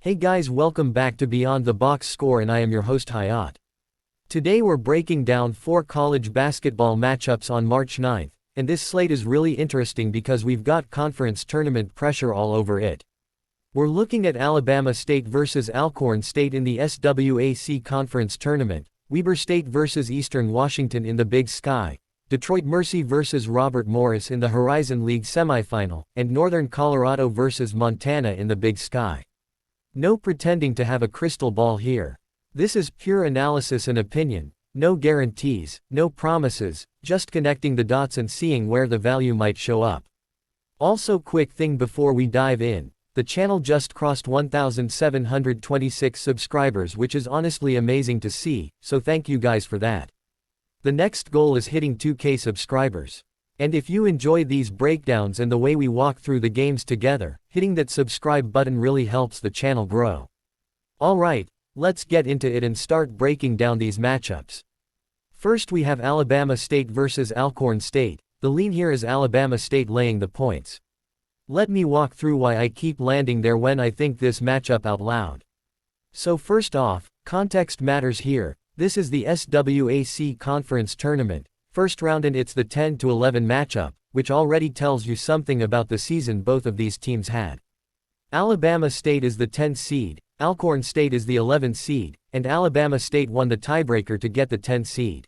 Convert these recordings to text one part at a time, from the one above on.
Hey guys, welcome back to Beyond the Box Score, and I am your host Hayat. Today we're breaking down 4 college basketball matchups on March 9th, and this slate is really interesting because we've got conference tournament pressure all over it. We're looking at Alabama State versus Alcorn State in the SWAC Conference Tournament, Weber State versus Eastern Washington in the Big Sky, Detroit Mercy versus Robert Morris in the Horizon League semifinal, and Northern Colorado versus Montana in the Big Sky. No pretending to have a crystal ball here. This is pure analysis and opinion, no guarantees, no promises, just connecting the dots and seeing where the value might show up. Also, quick thing before we dive in, the channel just crossed 1,726 subscribers, which is honestly amazing to see, so thank you guys for that. The next goal is hitting 2K subscribers. And if you enjoy these breakdowns and the way we walk through the games together, hitting that subscribe button really helps the channel grow. Alright, let's get into it and start breaking down these matchups. First we have Alabama State versus Alcorn State. The lean here is Alabama State laying the points. Let me walk through why I keep landing there when I think this matchup out loud. So first off, context matters here. This is the SWAC Conference Tournament, first round, and it's the 10-11 matchup, which already tells you something about the season both of these teams had. Alabama State is the 10th seed, Alcorn State is the 11th seed, and Alabama State won the tiebreaker to get the 10th seed.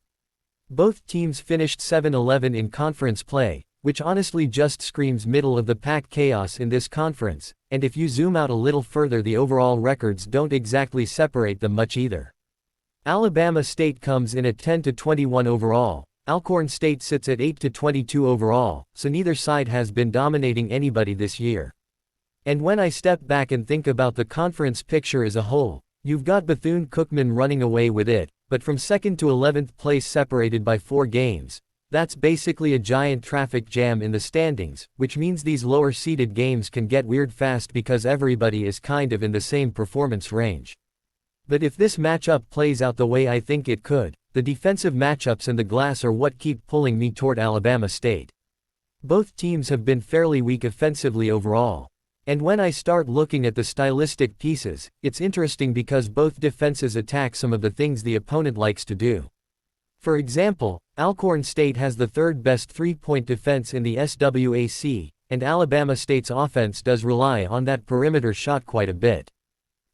Both teams finished 7-11 in conference play, which honestly just screams middle of the pack chaos in this conference, and if you zoom out a little further, the overall records don't exactly separate them much either. Alabama State comes in at 10-21 overall. Alcorn State sits at 8-22 overall, so neither side has been dominating anybody this year. And when I step back and think about the conference picture as a whole, you've got Bethune-Cookman running away with it, but from 2nd to 11th place separated by 4 games. That's basically a giant traffic jam in the standings, which means these lower-seeded games can get weird fast because everybody is kind of in the same performance range. But if this matchup plays out the way I think it could, the defensive matchups and the glass are what keep pulling me toward Alabama State. Both teams have been fairly weak offensively overall. And when I start looking at the stylistic pieces, it's interesting because both defenses attack some of the things the opponent likes to do. For example, Alcorn State has the 3rd best three-point defense in the SWAC, and Alabama State's offense does rely on that perimeter shot quite a bit.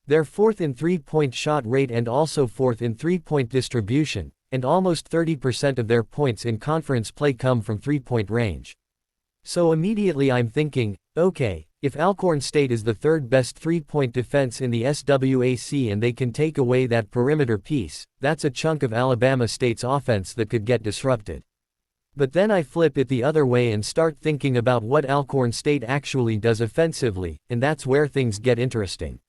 They're 4th in three-point shot rate and also 4th in three-point distribution, and almost 30% of their points in conference play come from three-point range. So immediately I'm thinking, okay, if Alcorn State is the 3rd best three-point defense in the SWAC and they can take away that perimeter piece, that's a chunk of Alabama State's offense that could get disrupted. But then I flip it the other way and start thinking about what Alcorn State actually does offensively, and that's where things get interesting.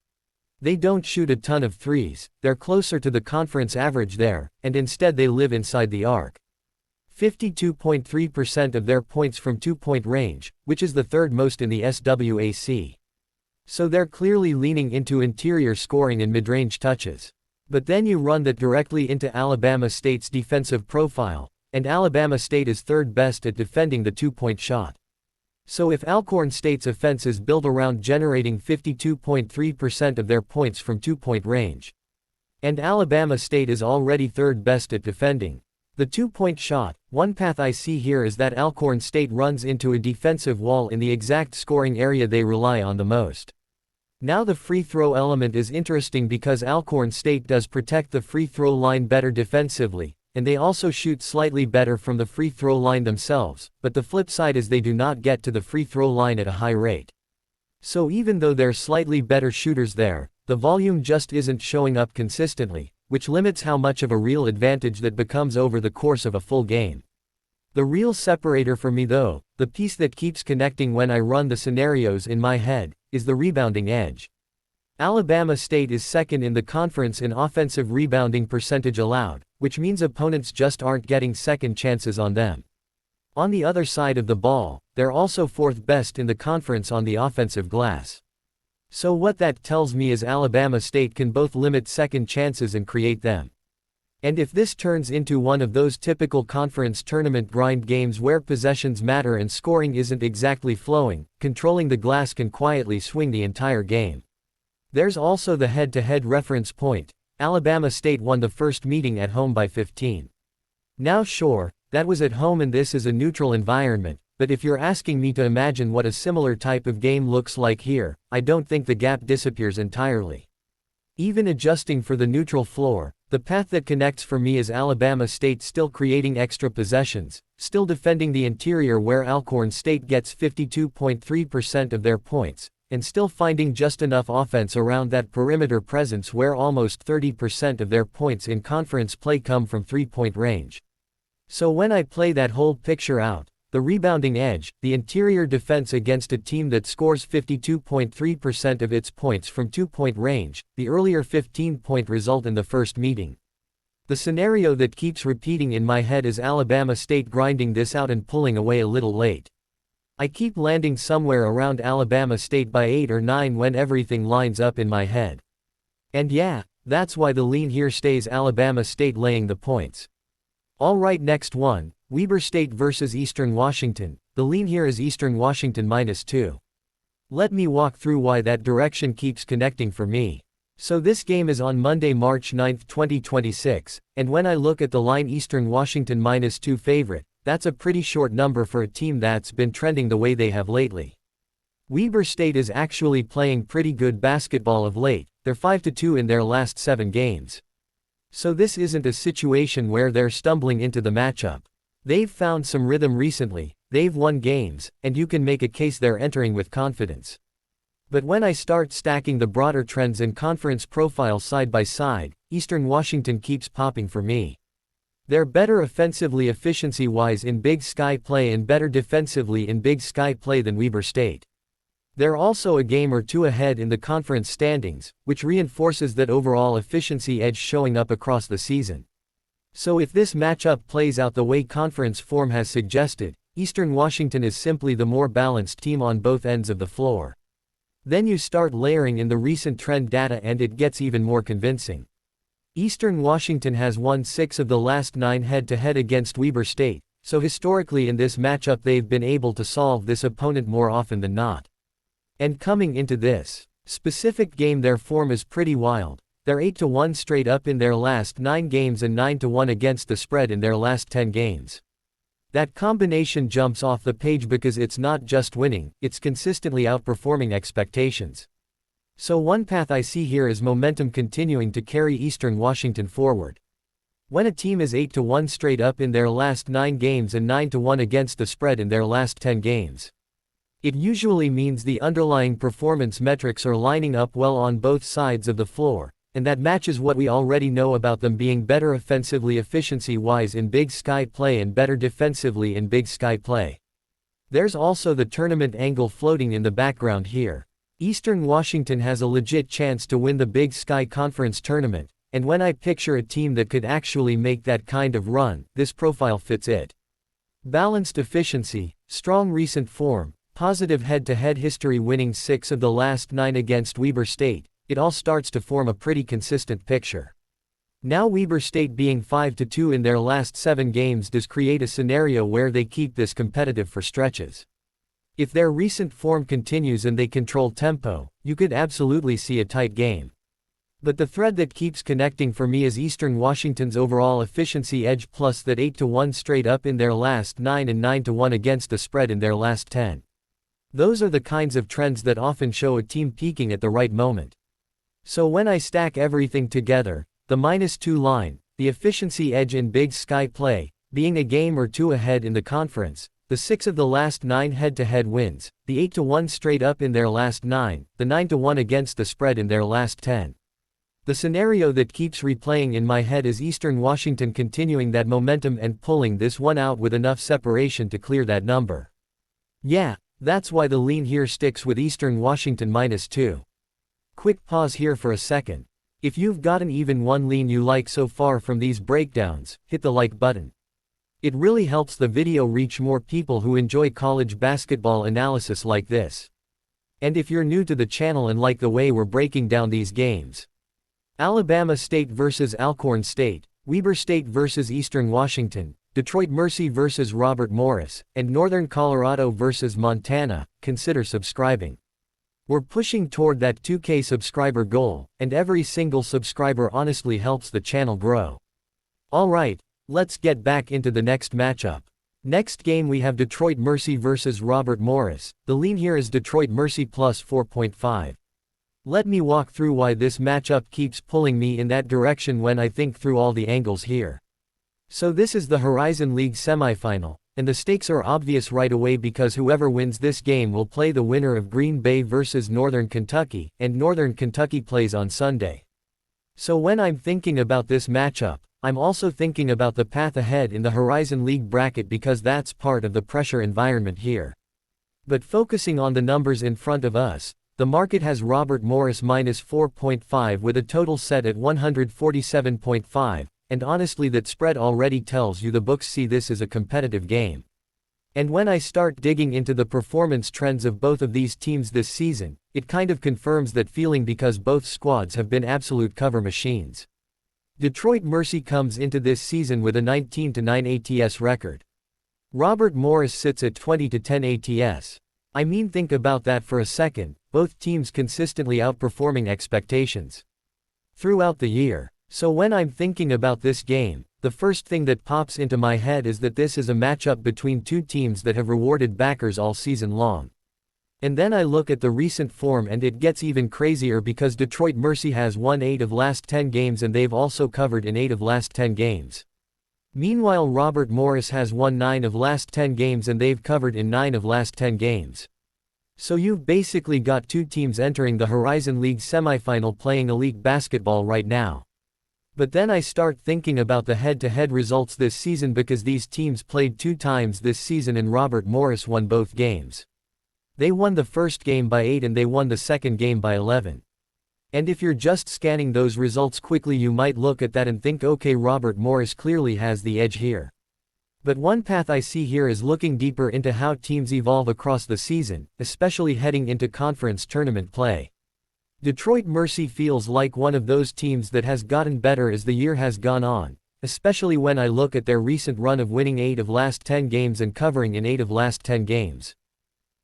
They don't shoot a ton of threes, they're closer to the conference average there, and instead they live inside the arc. 52.3% of their points from 2-point range, which is the 3rd most in the SWAC. So they're clearly leaning into interior scoring and mid-range touches. But then you run that directly into Alabama State's defensive profile, and Alabama State is 3rd best at defending the 2-point shot. So if Alcorn State's offense is built around generating 52.3% of their points from 2-point range, and Alabama State is already 3rd best at defending the 2-point shot, one path I see here is that Alcorn State runs into a defensive wall in the exact scoring area they rely on the most. Now the free throw element is interesting because Alcorn State does protect the free throw line better defensively, and they also shoot slightly better from the free throw line themselves, but the flip side is they do not get to the free throw line at a high rate. So even though they're slightly better shooters there, the volume just isn't showing up consistently, which limits how much of a real advantage that becomes over the course of a full game. The real separator for me though, the piece that keeps connecting when I run the scenarios in my head, is the rebounding edge. Alabama State is 2nd in the conference in offensive rebounding percentage allowed, which means opponents just aren't getting second chances on them. On the other side of the ball, they're also 4th best in the conference on the offensive glass. So what that tells me is Alabama State can both limit second chances and create them. And if this turns into one of those typical conference tournament grind games where possessions matter and scoring isn't exactly flowing, controlling the glass can quietly swing the entire game. There's also the head-to-head reference point. Alabama State won the first meeting at home by 15. Now sure, that was at home and this is a neutral environment, but if you're asking me to imagine what a similar type of game looks like here, I don't think the gap disappears entirely. Even adjusting for the neutral floor, the path that connects for me is Alabama State still creating extra possessions, still defending the interior where Alcorn State gets 52.3% of their points, and still finding just enough offense around that perimeter presence where almost 30% of their points in conference play come from three-point range. So when I play that whole picture out, the rebounding edge, the interior defense against a team that scores 52.3% of its points from two-point range, the earlier 15-point result in the first meeting. The scenario that keeps repeating in my head is Alabama State grinding this out and pulling away a little late. I keep landing somewhere around Alabama State by 8 or 9 when everything lines up in my head. And yeah, that's why the lean here stays Alabama State laying the points. Alright, next one, Weber State vs Eastern Washington. The lean here is Eastern Washington -2. Let me walk through why that direction keeps connecting for me. So this game is on Monday, March 9, 2026, and when I look at the line Eastern Washington -2 favorite, that's a pretty short number for a team that's been trending the way they have lately. Weber State is actually playing pretty good basketball of late, they're 5-2 in their last 7 games. So this isn't a situation where they're stumbling into the matchup. They've found some rhythm recently, they've won games, and you can make a case they're entering with confidence. But when I start stacking the broader trends and conference profiles side by side, Eastern Washington keeps popping for me. They're better offensively efficiency-wise in Big Sky play and better defensively in Big Sky play than Weber State. They're also a game or two ahead in the conference standings, which reinforces that overall efficiency edge showing up across the season. So if this matchup plays out the way conference form has suggested, Eastern Washington is simply the more balanced team on both ends of the floor. Then you start layering in the recent trend data and it gets even more convincing. Eastern Washington has won 6 of the last 9 head-to-head against Weber State, so historically in this matchup they've been able to solve this opponent more often than not. And coming into this specific game their form is pretty wild. They're 8-1 straight up in their last 9 games and 9-1 against the spread in their last 10 games. That combination jumps off the page because it's not just winning, it's consistently outperforming expectations. So one path I see here is momentum continuing to carry Eastern Washington forward. When a team is 8-1 straight up in their last 9 games and 9-1 against the spread in their last 10 games, it usually means the underlying performance metrics are lining up well on both sides of the floor, and that matches what we already know about them being better offensively efficiency-wise in Big Sky play and better defensively in Big Sky play. There's also the tournament angle floating in the background here. Eastern Washington has a legit chance to win the Big Sky Conference tournament, and when I picture a team that could actually make that kind of run, this profile fits it. Balanced efficiency, strong recent form, positive head-to-head history, winning 6 of the last 9 against Weber State, it all starts to form a pretty consistent picture. Now Weber State being 5-2 in their last 7 games does create a scenario where they keep this competitive for stretches. If their recent form continues and they control tempo, you could absolutely see a tight game. But the thread that keeps connecting for me is Eastern Washington's overall efficiency edge plus that 8-1 straight up in their last 9 and 9-1 against the spread in their last 10. Those are the kinds of trends that often show a team peaking at the right moment. So when I stack everything together, the -2 line, the efficiency edge in Big Sky play, being a game or two ahead in the conference, the 6 of the last 9 head-to-head wins, the 8-1 straight up in their last 9, the 9-1 against the spread in their last 10. The scenario that keeps replaying in my head is Eastern Washington continuing that momentum and pulling this one out with enough separation to clear that number. Yeah, that's why the lean here sticks with Eastern Washington -2. Quick pause here for a second. If you've got an even one lean you like so far from these breakdowns, hit the like button. It really helps the video reach more people who enjoy college basketball analysis like this. And if you're new to the channel and like the way we're breaking down these games, Alabama State vs Alcorn State, Weber State vs Eastern Washington, Detroit Mercy vs Robert Morris, and Northern Colorado vs Montana, consider subscribing. We're pushing toward that 2K subscriber goal, and every single subscriber honestly helps the channel grow. Alright, let's get back into the next matchup. Next game we have Detroit Mercy vs Robert Morris. The lean here is Detroit Mercy plus 4.5. Let me walk through why this matchup keeps pulling me in that direction when I think through all the angles here. So this is the Horizon League semifinal, and the stakes are obvious right away because whoever wins this game will play the winner of Green Bay vs Northern Kentucky, and Northern Kentucky plays on Sunday. So when I'm thinking about this matchup, I'm also thinking about the path ahead in the Horizon League bracket because that's part of the pressure environment here. But focusing on the numbers in front of us, the market has Robert Morris minus 4.5 with a total set at 147.5. And honestly that spread already tells you the books see this as a competitive game. And when I start digging into the performance trends of both of these teams this season, it kind of confirms that feeling because both squads have been absolute cover machines. Detroit Mercy comes into this season with a 19-9 ATS record. Robert Morris sits at 20-10 ATS. I mean, think about that for a second, both teams consistently outperforming expectations throughout the year. So when I'm thinking about this game, the first thing that pops into my head is that this is a matchup between two teams that have rewarded backers all season long. And then I look at the recent form and it gets even crazier because Detroit Mercy has won 8 of last 10 games and they've also covered in 8 of last 10 games. Meanwhile Robert Morris has won 9 of last 10 games and they've covered in 9 of last 10 games. So you've basically got two teams entering the Horizon League semifinal playing elite basketball right now. But then I start thinking about the head-to-head results this season because these teams played 2 times this season and Robert Morris won both games. They won the first game by 8 and they won the second game by 11. And if you're just scanning those results quickly you might look at that and think okay, Robert Morris clearly has the edge here. But one path I see here is looking deeper into how teams evolve across the season, especially heading into conference tournament play. Detroit Mercy feels like one of those teams that has gotten better as the year has gone on, especially when I look at their recent run of winning 8 of last 10 games and covering in 8 of last 10 games.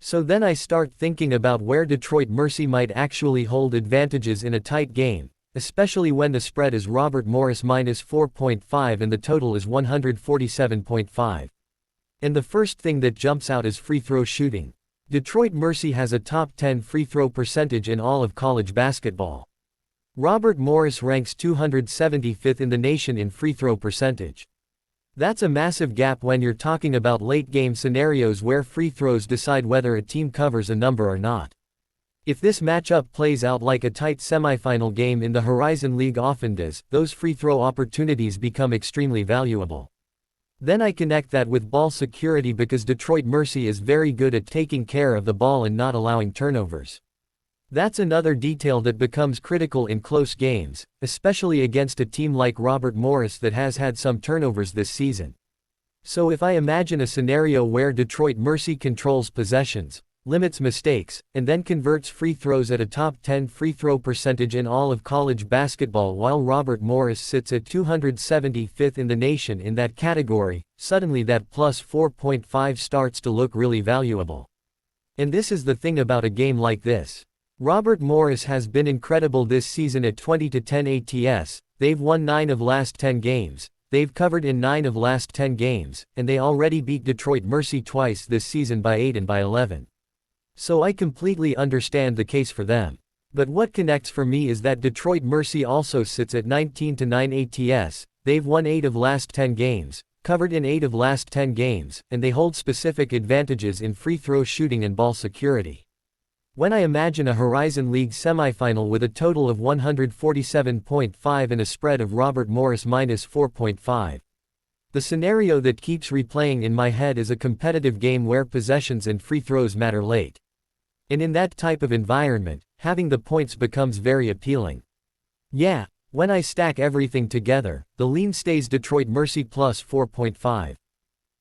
So then I start thinking about where Detroit Mercy might actually hold advantages in a tight game, especially when the spread is Robert Morris minus 4.5 and the total is 147.5. And the first thing that jumps out is free throw shooting. Detroit Mercy has a top 10 free throw percentage in all of college basketball. Robert Morris ranks 275th in the nation in free throw percentage. That's a massive gap when you're talking about late game scenarios where free throws decide whether a team covers a number or not. If this matchup plays out like a tight semifinal game in the Horizon League often does, those free throw opportunities become extremely valuable. Then I connect that with ball security because Detroit Mercy is very good at taking care of the ball and not allowing turnovers. That's another detail that becomes critical in close games, especially against a team like Robert Morris that has had some turnovers this season. So if I imagine a scenario where Detroit Mercy controls possessions, limits mistakes, and then converts free throws at a top 10 free throw percentage in all of college basketball while Robert Morris sits at 275th in the nation in that category, suddenly that plus 4.5 starts to look really valuable. And this is the thing about a game like this. Robert Morris has been incredible this season at 20-10 ATS, they've won 9 of last 10 games, they've covered in 9 of last 10 games, and they already beat Detroit Mercy twice this season by 8 and by 11. So I completely understand the case for them. But what connects for me is that Detroit Mercy also sits at 19-9 ATS, they've won 8 of last 10 games, covered in 8 of last 10 games, and they hold specific advantages in free throw shooting and ball security. When I imagine a Horizon League semifinal with a total of 147.5 and a spread of Robert Morris minus 4.5. The scenario that keeps replaying in my head is a competitive game where possessions and free throws matter late. And in that type of environment, having the points becomes very appealing. Yeah, when I stack everything together, the lean stays Detroit Mercy plus 4.5.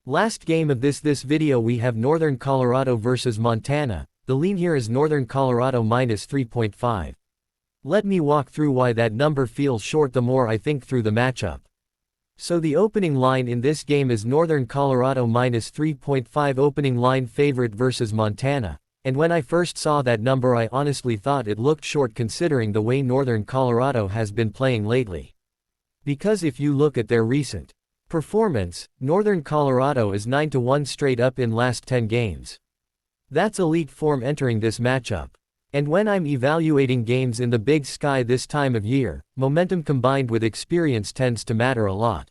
Last game of this video we have Northern Colorado versus Montana, the lean here is Northern Colorado minus 3.5. Let me walk through why that number feels short the more I think through the matchup. So the opening line in this game is Northern Colorado minus 3.5 opening line favorite versus Montana, And when I first saw that number I honestly thought it looked short considering the way Northern Colorado has been playing lately. Because if you look at their recent performance, Northern Colorado is 9-1 straight up in last 10 games. That's elite form entering this matchup. And when I'm evaluating games in the Big Sky this time of year, momentum combined with experience tends to matter a lot.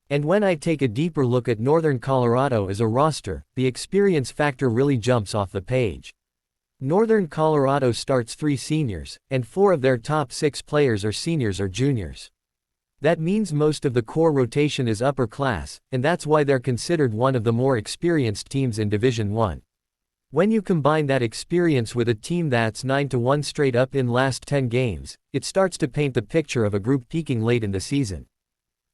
And when I take a deeper look at Northern Colorado as a roster, the experience factor really jumps off the page. Northern Colorado starts 3 seniors, and 4 of their top 6 players are seniors or juniors. That means most of the core rotation is upper class, and that's why they're considered one of the more experienced teams in Division I. When you combine that experience with a team that's 9-1 straight up in last 10 games, it starts to paint the picture of a group peaking late in the season.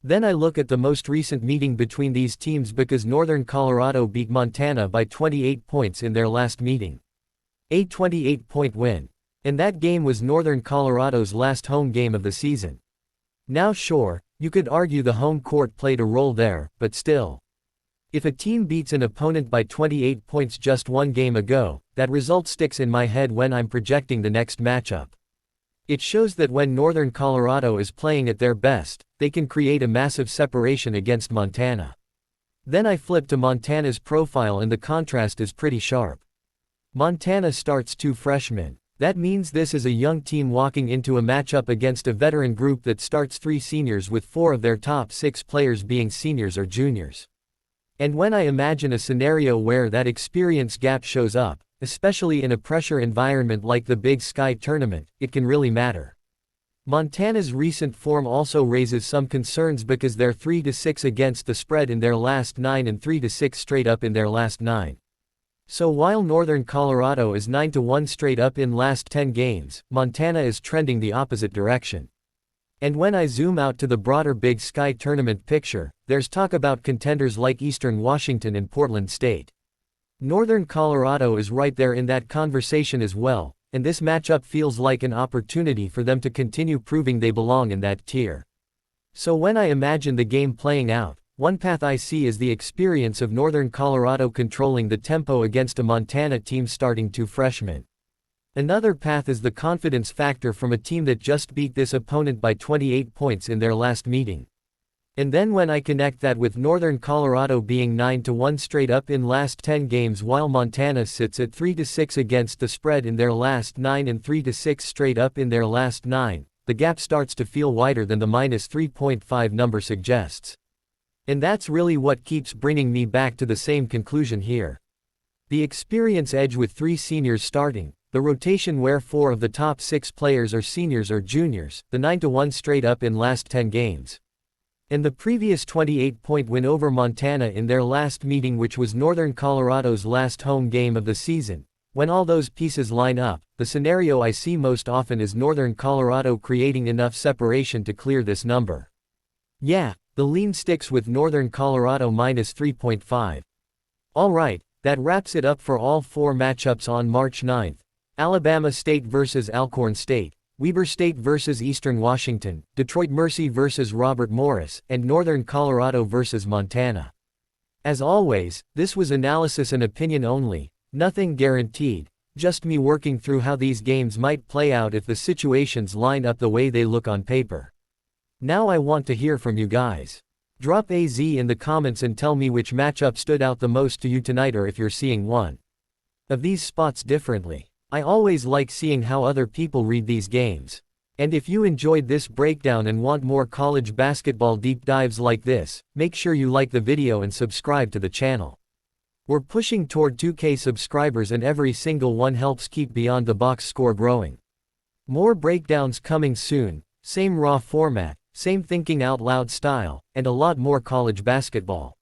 Then I look at the most recent meeting between these teams because Northern Colorado beat Montana by 28 points in their last meeting. A 28-point win. And that game was Northern Colorado's last home game of the season. Now sure, you could argue the home court played a role there, but still. If a team beats an opponent by 28 points just one game ago, that result sticks in my head when I'm projecting the next matchup. It shows that when Northern Colorado is playing at their best, they can create a massive separation against Montana. Then I flip to Montana's profile and the contrast is pretty sharp. Montana starts 2 freshmen. That means this is a young team walking into a matchup against a veteran group that starts 3 seniors with 4 of their top 6 players being seniors or juniors. And when I imagine a scenario where that experience gap shows up, especially in a pressure environment like the Big Sky tournament, it can really matter. Montana's recent form also raises some concerns because they're 3-6 against the spread in their last 9 and 3-6 straight up in their last 9. So while Northern Colorado is 9-1 straight up in last 10 games, Montana is trending the opposite direction. And when I zoom out to the broader Big Sky tournament picture, there's talk about contenders like Eastern Washington and Portland State. Northern Colorado is right there in that conversation as well, and this matchup feels like an opportunity for them to continue proving they belong in that tier. So when I imagine the game playing out, one path I see is the experience of Northern Colorado controlling the tempo against a Montana team starting 2 freshmen. Another path is the confidence factor from a team that just beat this opponent by 28 points in their last meeting. And then when I connect that with Northern Colorado being 9-1 straight up in last 10 games while Montana sits at 3-6 against the spread in their last 9 and 3-6 straight up in their last 9, the gap starts to feel wider than the -3.5 number suggests. And that's really what keeps bringing me back to the same conclusion here. The experience edge with 3 seniors starting, the rotation where 4 of the top 6 players are seniors or juniors, the 9-1 straight up in last 10 games. And the previous 28-point win over Montana in their last meeting, which was Northern Colorado's last home game of the season. When all those pieces line up, the scenario I see most often is Northern Colorado creating enough separation to clear this number. Yeah, the lean sticks with Northern Colorado -3.5. Alright, that wraps it up for all 4 matchups on March 9th. Alabama State vs Alcorn State, Weber State vs Eastern Washington, Detroit Mercy vs Robert Morris, and Northern Colorado vs Montana. As always, this was analysis and opinion only, nothing guaranteed, just me working through how these games might play out if the situations line up the way they look on paper. Now I want to hear from you guys. Drop a Z in the comments and tell me which matchup stood out the most to you tonight, or if you're seeing one of these spots differently. I always like seeing how other people read these games. And if you enjoyed this breakdown and want more college basketball deep dives like this, make sure you like the video and subscribe to the channel. We're pushing toward 2K subscribers and every single one helps keep Beyond the Box Score growing. More breakdowns coming soon, same raw format, same thinking out loud style, and a lot more college basketball.